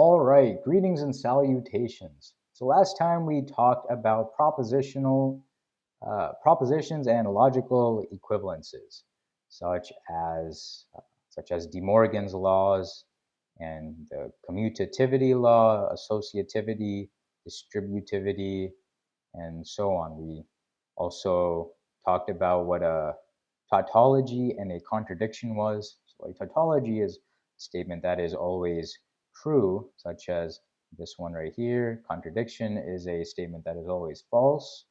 All right, greetings and salutations. So last time we talked about propositions and logical equivalences, such as De Morgan's laws and the commutativity law, associativity, distributivity, and so on. We also talked about what a tautology and a contradiction was. So a tautology is a statement that is always true, such as this one right here. Contradiction is a statement that is always false,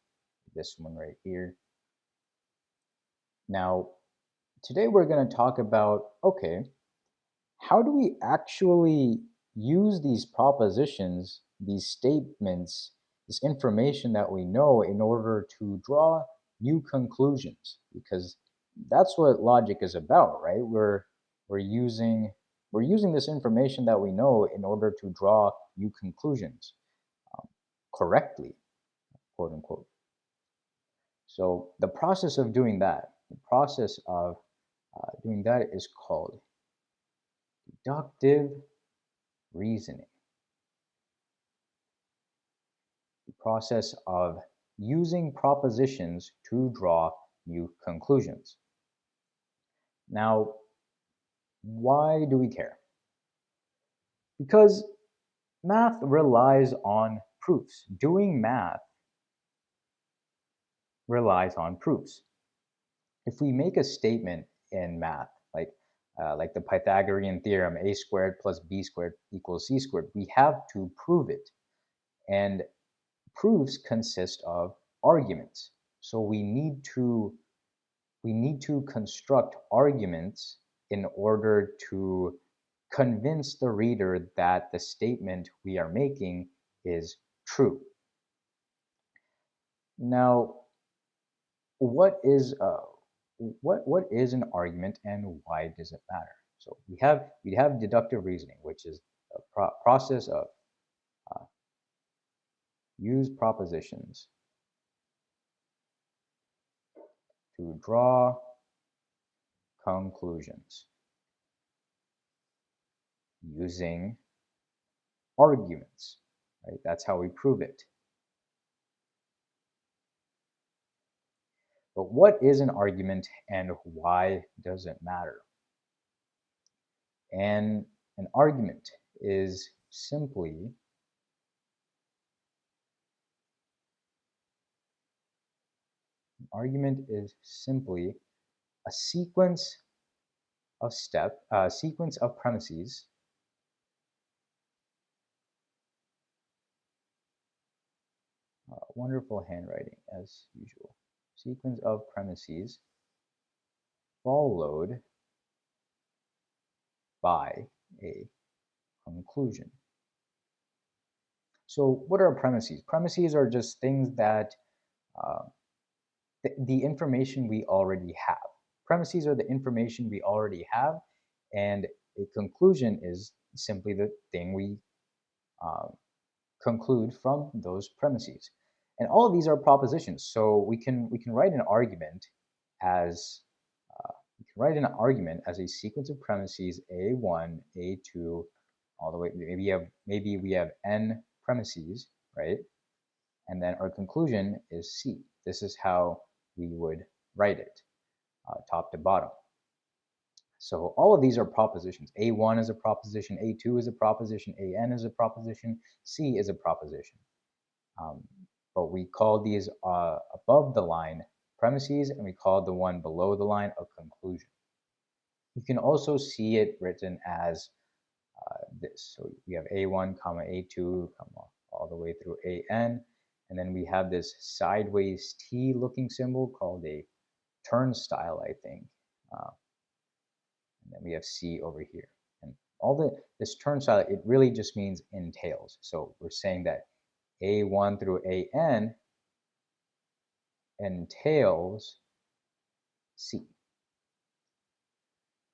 this one right here. Now, today we're going to talk about, okay, how do we actually use these propositions, these statements, this information that we know in order to draw new conclusions? Because that's what logic is about, right? We're using we're using this information that we know in order to draw new conclusions correctly, quote unquote. So the process of doing that, is called deductive reasoning. The process of using propositions to draw new conclusions. Now, why do we care? Because math relies on proofs. Doing math relies on proofs. If we make a statement in math, like the Pythagorean theorem, a squared plus b squared equals c squared, we have to prove it. And proofs consist of arguments. So we need to construct arguments in order to convince the reader that the statement we are making is true. Now, what is an argument and why does it matter? So we have deductive reasoning, which is a process of use propositions to draw conclusions using arguments, right? That's how we prove it. But what is an argument and why does it matter? And an argument is simply a sequence of premises wonderful handwriting as usual. Sequence of premises followed by a conclusion. So what are premises? Premises are just things that the information we already have. Premises are the information we already have, and a conclusion is simply the thing we conclude from those premises. And all of these are propositions. So we can write an argument as a sequence of premises A1, A2, all the way. Maybe we have n premises, right? And then our conclusion is C. This is how we would write it, top to bottom. So all of these are propositions. A1 is a proposition, A2 is a proposition, AN is a proposition, C is a proposition. But we call these above the line premises, and we call the one below the line a conclusion. You can also see it written as this. So we have A1, comma A2, comma all the way through AN, and then we have this sideways T looking symbol called a turnstile, I think. And then we have C over here. And this turnstile, it really just means entails. So we're saying that A1 through AN entails C.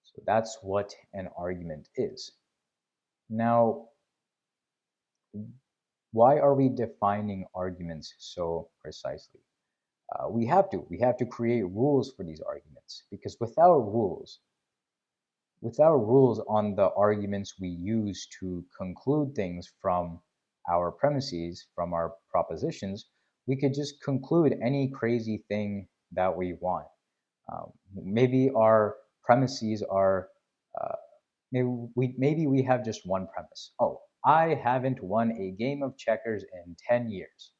So that's what an argument is. Now, why are we defining arguments so precisely? We have to create rules for these arguments, because without rules, without rules on the arguments we use to conclude things from our premises, from our propositions, we could just conclude any crazy thing that we want. Maybe our premises are, uh, maybe we have just one premise. Oh, I haven't won a game of checkers in 10 years.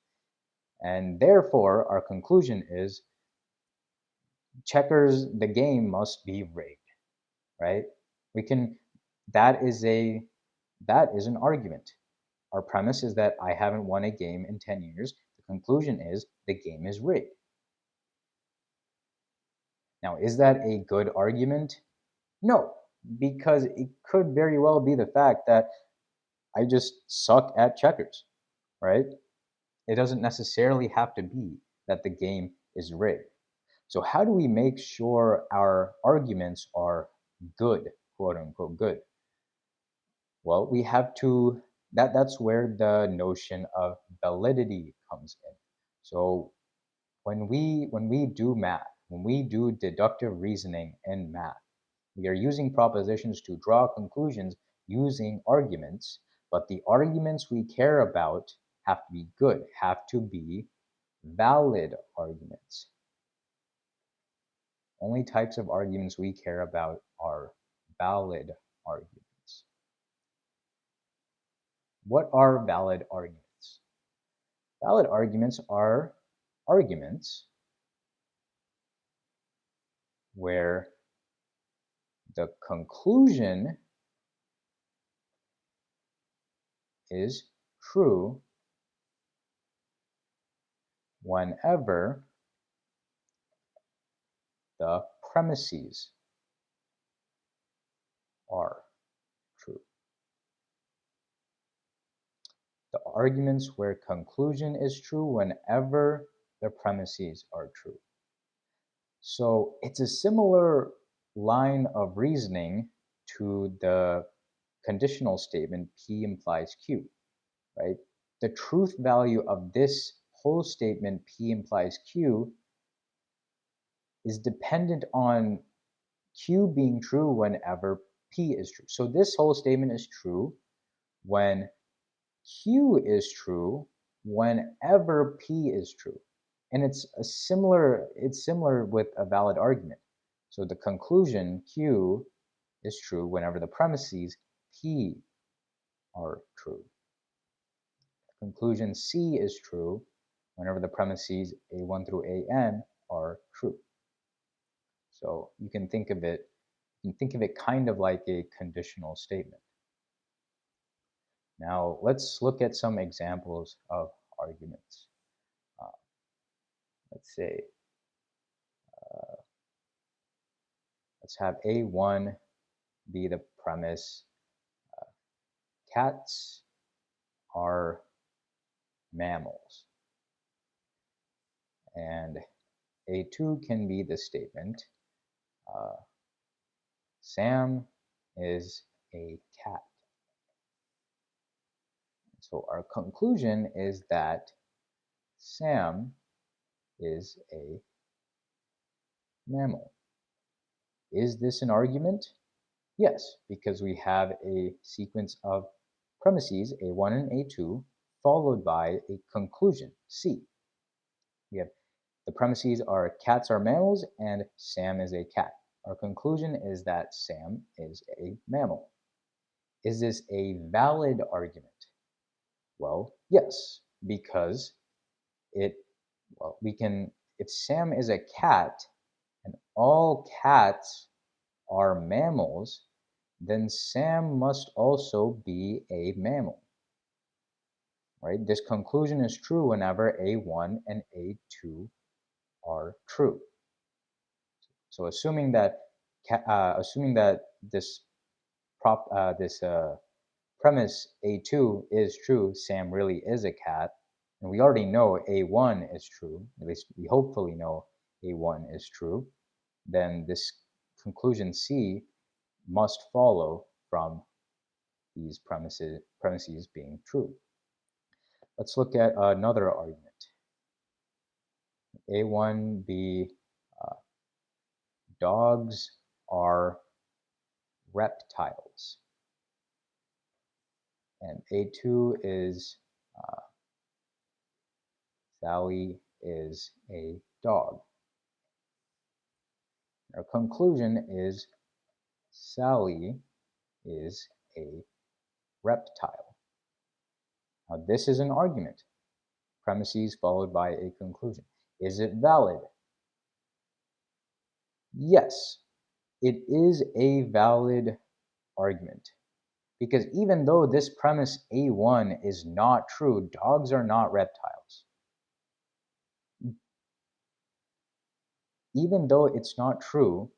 And therefore, our conclusion is checkers, the game must be rigged, right? We can, that is a, that is an argument. Our premise is that I haven't won a game in 10 years. The conclusion is the game is rigged. Now, is that a good argument? No, because it could very well be the fact that I just suck at checkers, right? It doesn't necessarily have to be that the game is rigged. So how do we make sure our arguments are good, quote unquote good? Well, we have to, that's where the notion of validity comes in. So when we do math, when we do deductive reasoning in math, we are using propositions to draw conclusions using arguments, but the arguments we care about have to be good, have to be valid arguments. Only types of arguments we care about are valid arguments. What are valid arguments? Valid arguments are arguments where the conclusion is true whenever the premises are true. The arguments where conclusion is true whenever the premises are true. So it's a similar line of reasoning to the conditional statement P implies Q, right? The truth value of this whole statement P implies Q is dependent on Q being true whenever P is true. So this whole statement is true when Q is true whenever P is true. And it's similar with a valid argument. So the conclusion Q is true whenever the premises P are true. The conclusion C is true whenever the premises A1 through AN are true. So you can think of it kind of like a conditional statement. Now let's look at some examples of arguments. Let's say, let's have A1 be the premise. Cats are mammals. And A2 can be the statement, Sam is a cat. So our conclusion is that Sam is a mammal. Is this an argument? Yes, because we have a sequence of premises, A1 and A2, followed by a conclusion, C. We have the premises are cats are mammals and Sam is a cat. Our conclusion is that Sam is a mammal. Is this a valid argument? Well, yes, because if Sam is a cat and all cats are mammals, then Sam must also be a mammal, right? This conclusion is true whenever A1 and A2 are true. So assuming that this premise A2 is true, Sam really is a cat, and we already know A1 is true, at least we hopefully know A1 is true, then this conclusion C must follow from these premises being true. Let's look at another argument. A1 be dogs are reptiles. And A2 is Sally is a dog. Our conclusion is Sally is a reptile. Now this is an argument. Premises followed by a conclusion. Is it valid? Yes, it is a valid argument. Because even though this premise A1 is not true, dogs are not reptiles. Even though it's not true,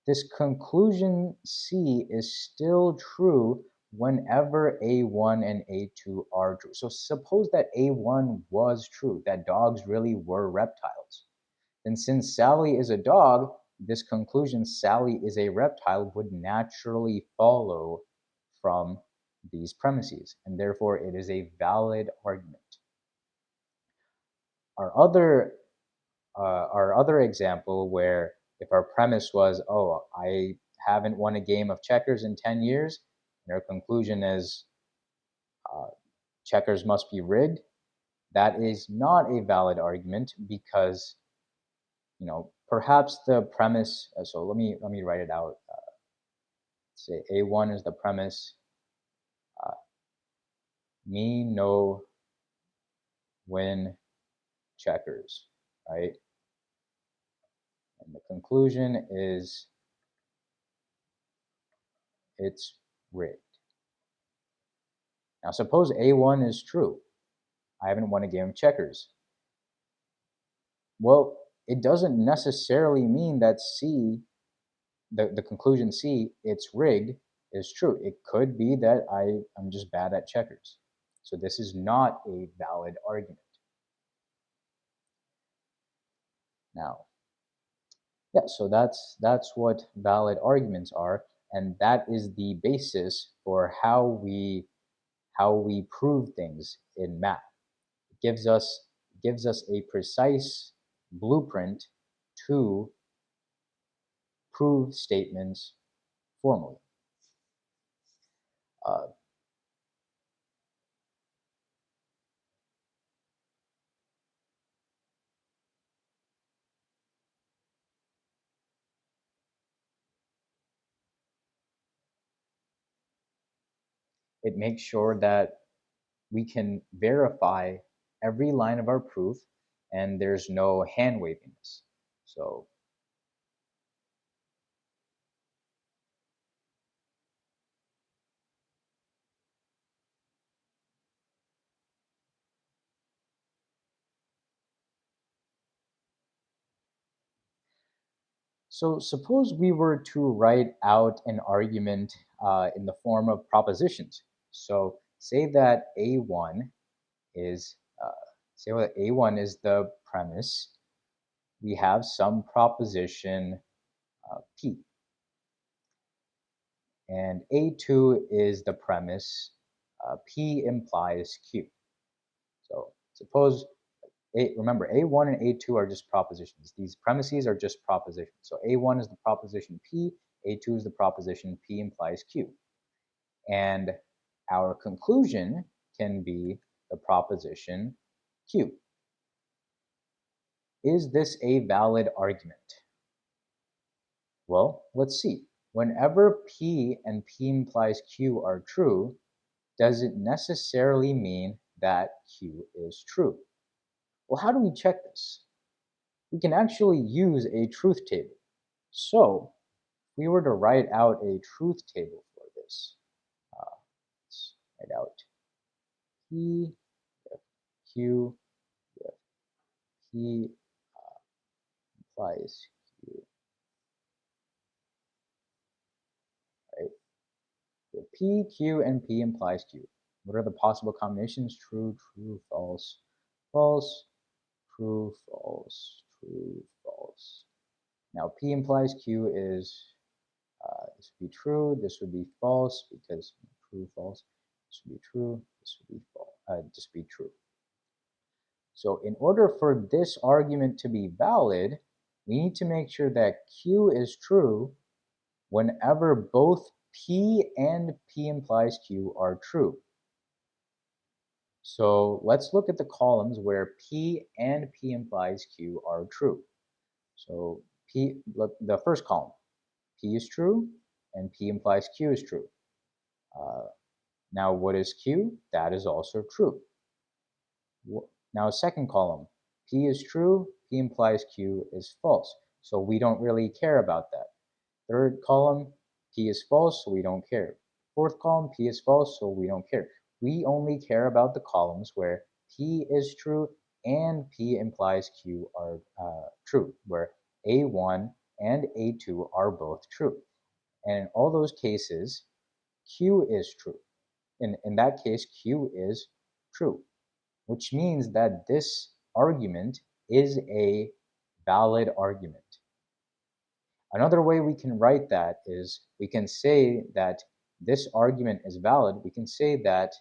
this conclusion C is still true whenever A1 and A2 are true. So suppose that A1 was true, that dogs really were reptiles. Then since Sally is a dog, this conclusion, Sally is a reptile, would naturally follow from these premises, and therefore it is a valid argument. Our other example where if our premise was, oh, I haven't won a game of checkers in 10 years, and our conclusion is checkers must be rigged, that is not a valid argument because, perhaps the premise, so let me write it out. Say A1 is the premise, me no win checkers, right? And the conclusion is it's rigged. Now suppose A1 is true. I haven't won a game of checkers. Well, it doesn't necessarily mean that C, the conclusion C, it's rigged, is true. It could be that I'm just bad at checkers. So this is not a valid argument. Now, yeah, so that's what valid arguments are, and that is the basis for how we prove things in math. It gives us a precise blueprint to prove statements formally. Uh, it makes sure that we can verify every line of our proof and there's no hand waviness. So suppose we were to write out an argument in the form of propositions. So say that A1 is, say that A1 is the premise. We have some proposition P. And A2 is the premise, P implies Q. So suppose, remember, A1 and A2 are just propositions. These premises are just propositions. So A1 is the proposition P, A2 is the proposition P implies Q. And our conclusion can be the proposition Q. Is this a valid argument? Well, let's see. Whenever P and P implies Q are true, does it necessarily mean that Q is true? Well, how do we check this? We can actually use a truth table. So, if we were to write out a truth table for this, let's write out P if Q if P implies Q, right? If P, Q, and P implies Q. What are the possible combinations? True, true, false, false, true, false, true, false. Now P implies Q is, this would be true, this would be false, because true, false, this would be true, this would be false, just be true. So in order for this argument to be valid, we need to make sure that Q is true whenever both P and P implies Q are true. So let's look at the columns where P and P implies Q are true. So look, the first column, P is true and P implies Q is true. Now what is Q? That is also true. Now second column, P is true, P implies Q is false. So we don't really care about that. Third column, P is false, so we don't care. Fourth column, P is false, so we don't care. We only care about the columns where P is true and P implies Q are true, where A1 and A2 are both true. And in all those cases, Q is true. In that case, Q is true, which means that this argument is a valid argument. Another way we can write that is we can say that this argument is valid. We can say that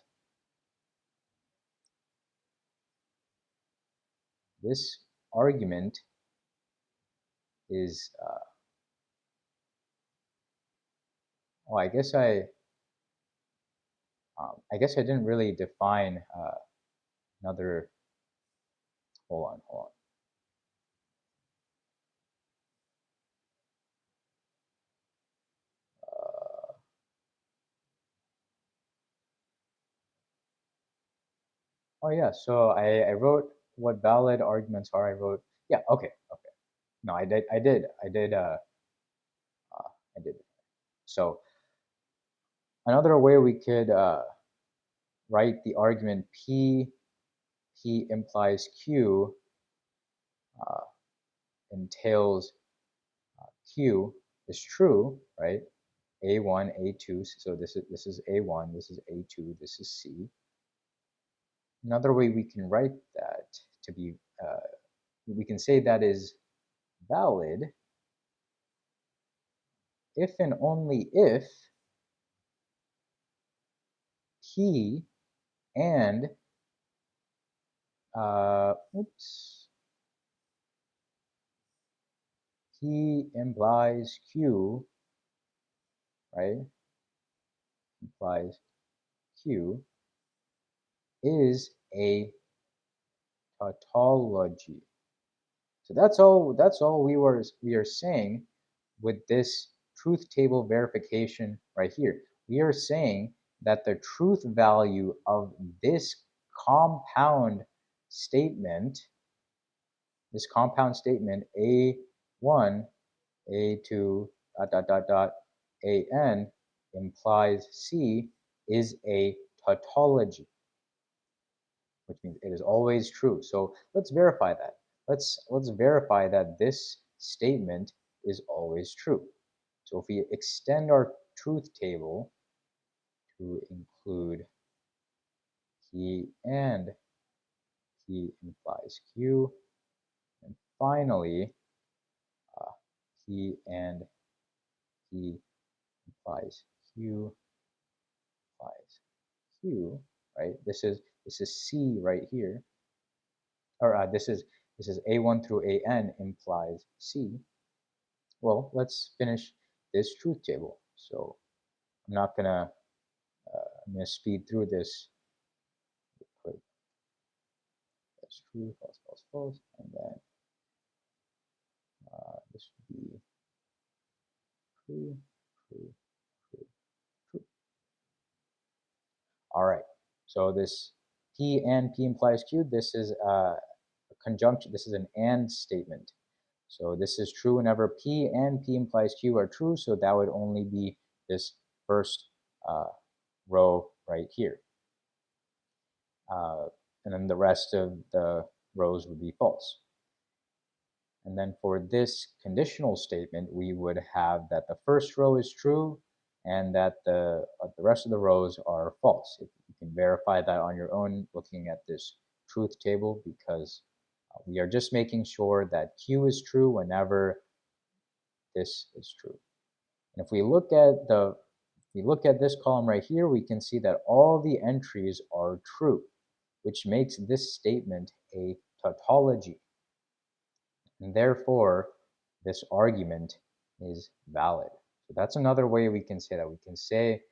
this argument is, oh, I guess I didn't really define another, hold on. Oh yeah, so I wrote what valid arguments are. I wrote, yeah, okay. No, I did. So another way we could write the argument P implies Q uh, entails Q is true, right? A1, A2, so this is A1, this is A2, this is C. Another way we can write that to be, we can say that is valid if and only if P and, P implies Q, right? Implies Q is a tautology. So that's all we are saying with this truth table verification right here. We are saying that the truth value of this compound statement, A1, A2, AN implies C is a tautology, which means it is always true. So let's verify that. Let's verify that this statement is always true. So if we extend our truth table to include P and P implies Q, and finally P and P implies Q implies Q, right? This is C right here, or this is A1 through AN implies C. Well, let's finish this truth table. So I'm not gonna, I'm gonna speed through this quick. That's true, false, false, false, and then this would be true, true, true, true. All right. So this P and P implies Q. This is a conjunction. This is an and statement. So this is true whenever P and P implies Q are true. So that would only be this first row right here. And then the rest of the rows would be false. And then for this conditional statement, we would have that the first row is true and that the rest of the rows are false. You can verify that on your own looking at this truth table, because we are just making sure that Q is true whenever this is true. And if we look at this column right here, we can see that all the entries are true, which makes this statement a tautology. And therefore, this argument is valid. So that's another way we can say that. We can say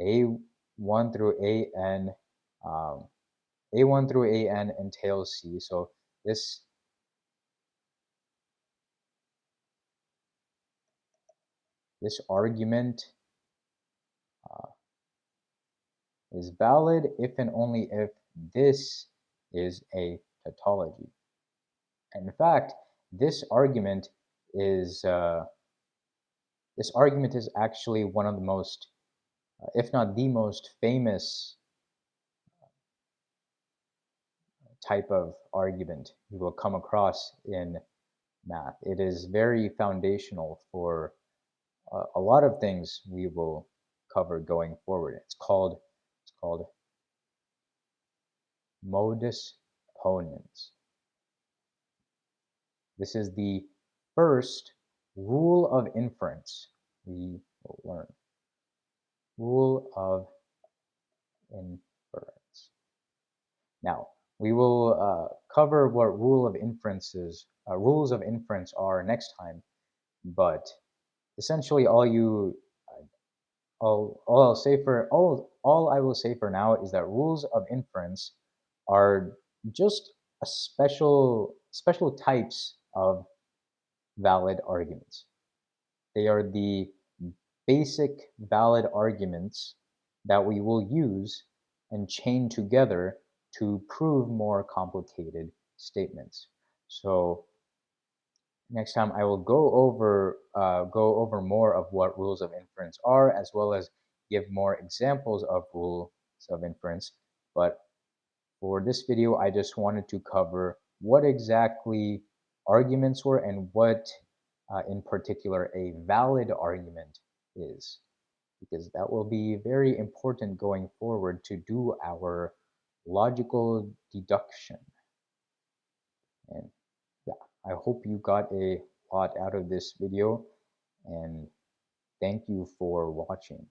A1 through AN, A1 through AN entails C. So this argument uh, is valid if and only if this is a tautology. And in fact, this argument is actually one of the most, if not the most famous type of argument you will come across in math. It is very foundational for a lot of things we will cover going forward. It's called modus ponens. This is the first rule of inference we will learn. Rule of inference. Now, we will cover what rules of inference are next time, but essentially all I will say for now is that rules of inference are just a special types of valid arguments. They are the basic valid arguments that we will use and chain together to prove more complicated statements. So next time I will go over more of what rules of inference are, as well as give more examples of rules of inference. But for this video, I just wanted to cover what exactly arguments were and what in particular a valid argument is, because that will be very important going forward to do our logical deduction. And yeah, I hope you got a lot out of this video, and thank you for watching.